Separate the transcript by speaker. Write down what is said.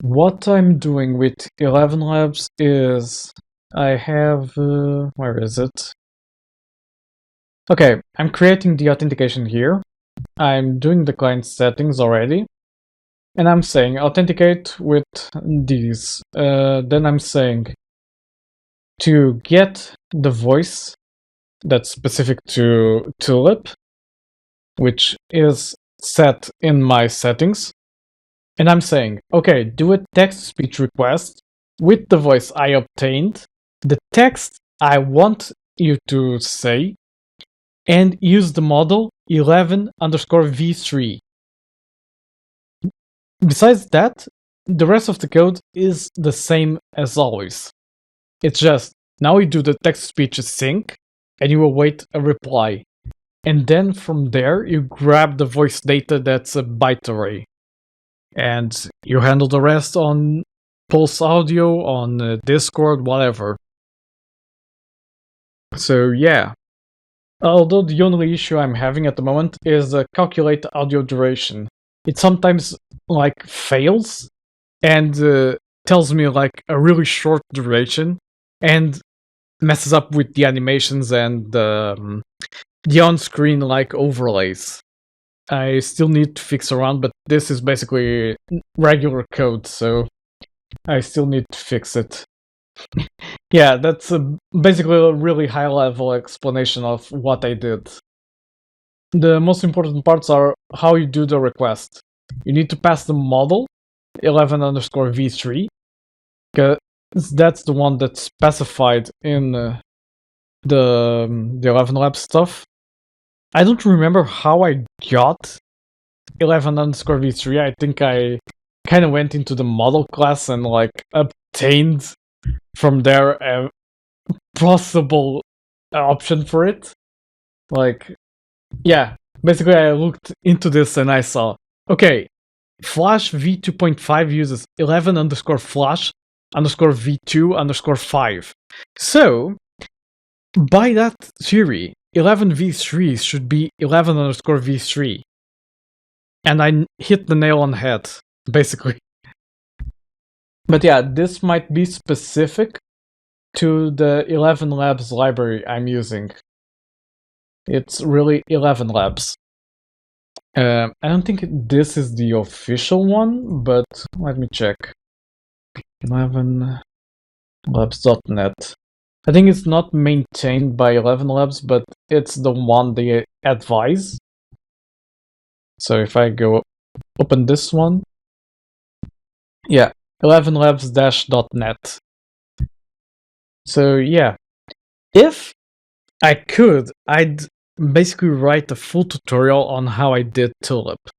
Speaker 1: What I'm doing with ElevenLabs is I have, where is it? Okay, I'm creating the authentication here. I'm doing the client settings already. And I'm saying authenticate with these. Then I'm saying to get the voice that's specific to Tulip, which is set in my settings. And I'm saying, okay, do a text-to-speech request with the voice I obtained, the text I want you to say, and use the model 11_v3. Besides that, the rest of the code is the same as always. It's just, now you do the text-to-speech sync, and you await a reply. And then from there, you grab the voice data that's a byte array. And you handle the rest on Pulse Audio, on Discord, whatever. So yeah. Although the only issue I'm having at the moment is calculate audio duration. It sometimes fails and tells me a really short duration and messes up with the animations and the on-screen overlays. I still need to fix around, but this is basically regular code, so I still need to fix it. Yeah, that's basically a really high-level explanation of what I did. The most important parts are how you do the request. You need to pass the model 11_v3, because that's the one that's specified in the ElevenLabs stuff. I don't remember how I got 11_v3. I think I kind of went into the model class and obtained from there a possible option for it. Yeah, basically I looked into this and I saw, okay, Flash v2.5 uses 11_flash_v2_5. So, by that theory, 11v3 should be 11_v3. And I hit the nail on the head, basically. But yeah, this might be specific to the ElevenLabs library I'm using. It's really ElevenLabs. I don't think this is the official one, but let me check. ElevenLabs.net. I think it's not maintained by ElevenLabs, but it's the one they advise. So if I go open this one, yeah, ElevenLabs-.net. So yeah, if I could, I'd basically write a full tutorial on how I did Tulip.